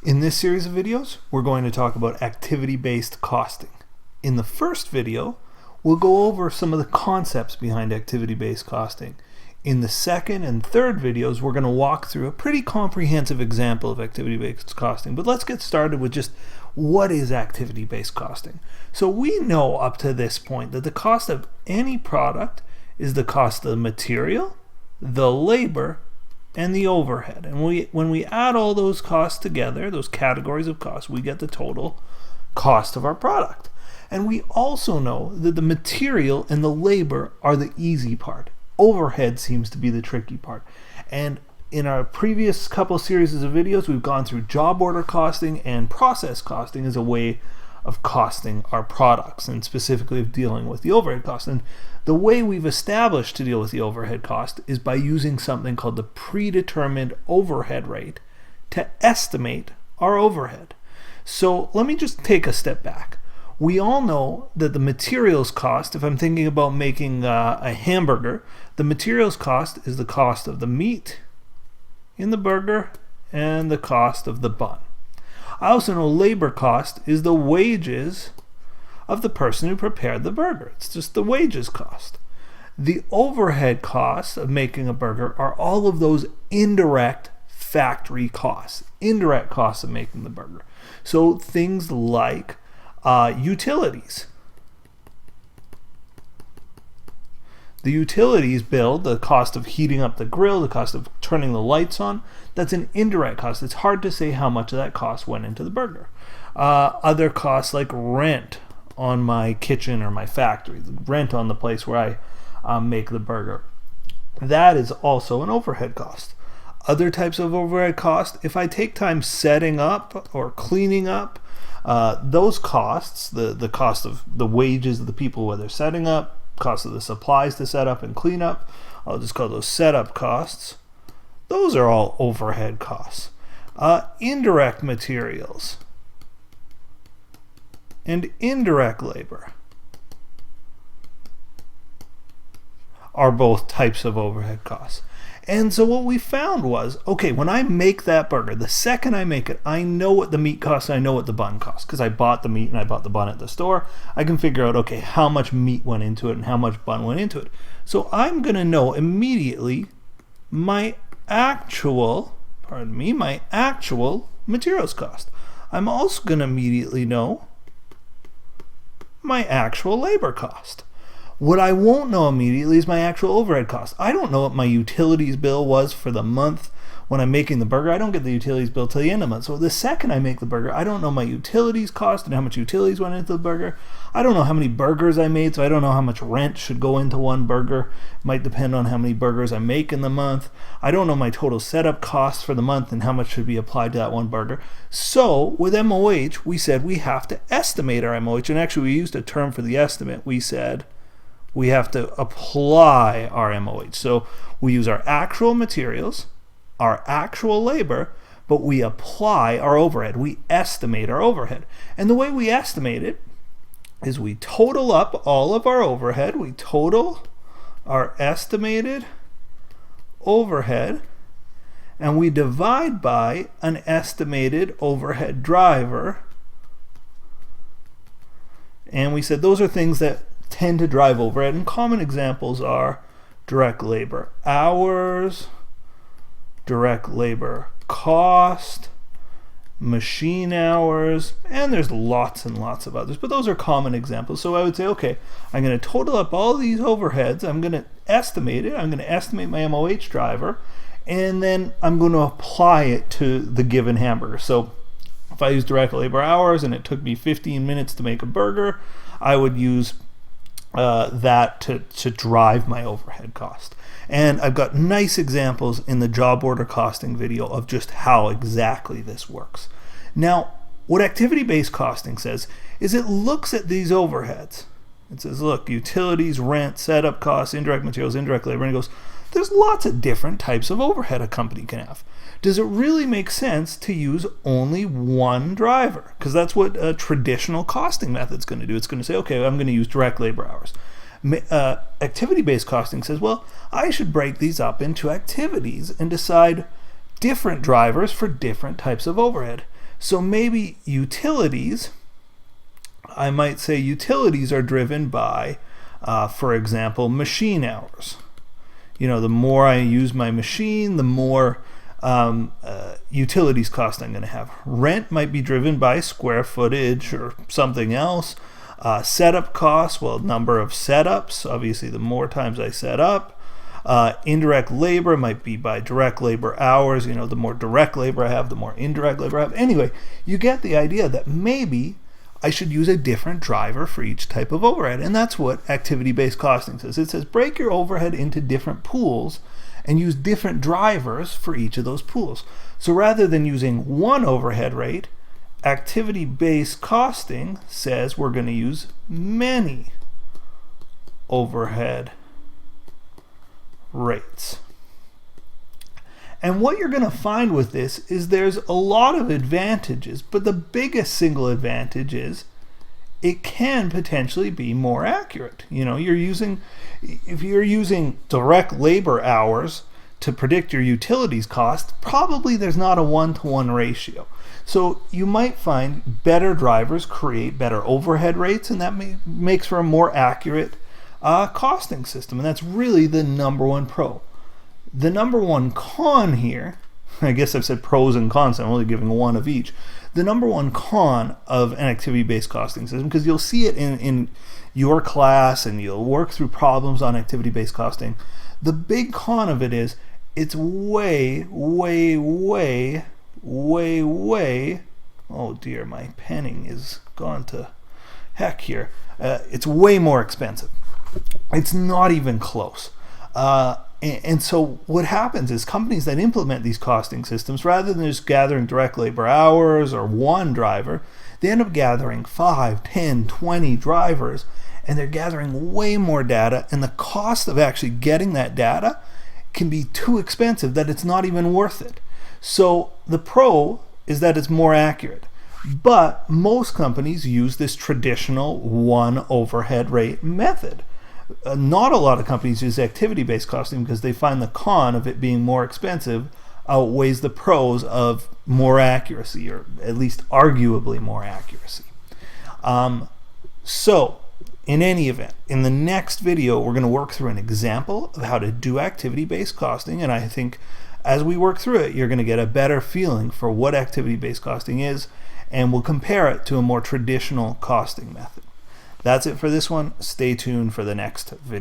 In this series of videos, we're going to talk about activity-based costing. In the first video, we'll go over some of the concepts behind activity-based costing. In the second and third videos, we're going to walk through a pretty comprehensive example of activity-based costing. But let's get started with just what is activity-based costing. So we know up to this point that the cost of any product is the cost of the material, the labor, and the overhead. And when we add all those costs together, those categories of costs, we get the total cost of our product. And we also know that the material and the labor are the easy part. Overhead seems to be the tricky part. And in our previous couple series of videos, we've gone through job order costing and process costing as a way of costing our products, and specifically of dealing with the overhead cost. And the way we've established to deal with the overhead cost is by using something called the predetermined overhead rate to estimate our overhead. So let me just take a step back. We all know that the materials cost, if I'm thinking about making a hamburger, the materials cost is the cost of the meat in the burger and the cost of the bun. I also know labor cost is the wages of the person who prepared the burger. It's just the wages cost. The overhead costs of making a burger are all of those indirect factory costs, indirect costs of making the burger. So things like utilities. The utilities bill, the cost of heating up the grill, the cost of turning the lights on, that's an indirect cost. It's hard to say how much of that cost went into the burger. Other costs like rent on my kitchen or my factory, rent on the place where I make the burger. That is also an overhead cost. Other types of overhead cost, if I take time setting up or cleaning up, those costs, the cost of the wages of the people where they're setting up, cost of the supplies to set up and clean up, I'll just call those setup costs. Those are all overhead costs. Indirect materials and indirect labor are both types of overhead costs. And so what we found was, okay, when I make that burger, the second I make it, I know what the meat costs, I know what the bun costs, because I bought the meat and I bought the bun at the store. I can figure out, okay, how much meat went into it and how much bun went into it. So I'm going to know immediately my actual materials cost. I'm also going to immediately know my actual labor cost. What I won't know immediately is my actual overhead cost. I don't know what my utilities bill was for the month when I'm making the burger. I don't get the utilities bill till the end of the month. So the second I make the burger, I don't know my utilities cost and how much utilities went into the burger. I don't know how many burgers I made, so I don't know how much rent should go into one burger. It might depend on how many burgers I make in the month. I don't know my total setup costs for the month and how much should be applied to that one burger. So with MOH, we said we have to estimate our MOH, and actually we used a term for the estimate. We said we have to apply our MOH. So we use our actual materials, our actual labor, but we apply our overhead. We estimate our overhead. And the way we estimate it is we total up all of our overhead. We total our estimated overhead, and we divide by an estimated overhead driver. And we said those are things that tend to drive overhead, and common examples are direct labor hours, direct labor cost, machine hours, and there's lots and lots of others, but those are common examples. So I would say, okay, I'm going to total up all these overheads, I'm going to estimate it, I'm going to estimate my MOH driver, and then I'm going to apply it to the given hamburger. So if I use direct labor hours and it took me 15 minutes to make a burger, I would use that to drive my overhead cost. And I've got nice examples in the job order costing video of just how exactly this works. Now, what activity-based costing says is it looks at these overheads. It says, look, utilities, rent, setup costs, indirect materials, indirect labor, and it goes, there's lots of different types of overhead a company can have. Does it really make sense to use only one driver? Because that's what a traditional costing method is going to do. It's going to say, okay, I'm going to use direct labor hours. Activity-based costing says, well, I should break these up into activities and decide different drivers for different types of overhead. So maybe utilities, I might say utilities are driven by, for example, machine hours. You know, the more I use my machine, the more utilities cost I'm going to have. Rent might be driven by square footage or something else. Setup costs, well, number of setups. Obviously, the more times I set up. Indirect labor might be by direct labor hours. You know, the more direct labor I have, the more indirect labor I have. Anyway, you get the idea that maybe I should use a different driver for each type of overhead. And that's what activity-based costing says. It says break your overhead into different pools and use different drivers for each of those pools. So rather than using one overhead rate, activity-based costing says we're going to use many overhead rates. And what you're going to find with this is there's a lot of advantages, but the biggest single advantage is it can potentially be more accurate. You know, if you're using direct labor hours to predict your utilities cost, probably there's not a 1-to-1 ratio. So you might find better drivers create better overhead rates, and that makes for a more accurate costing system. And that's really the number one pro. The number one con here, I guess I've said pros and cons, I'm only giving one of each. The number one con of an activity-based costing system, because you'll see it in your class and you'll work through problems on activity-based costing, the big con of it is it's way, oh dear, my penning is gone to heck here. It's way more expensive. It's not even close. And so what happens is companies that implement these costing systems, rather than just gathering direct labor hours or one driver, they end up gathering 5, 10, 20 drivers, and they're gathering way more data, and the cost of actually getting that data can be too expensive that it's not even worth it. So the pro is that it's more accurate. But most companies use this traditional one overhead rate method. Not a lot of companies use activity-based costing because they find the con of it being more expensive outweighs the pros of more accuracy, or at least arguably more accuracy. So in any event, in the next video, we're going to work through an example of how to do activity-based costing, and I think as we work through it, you're going to get a better feeling for what activity-based costing is, and we'll compare it to a more traditional costing method. That's it for this one. Stay tuned for the next video.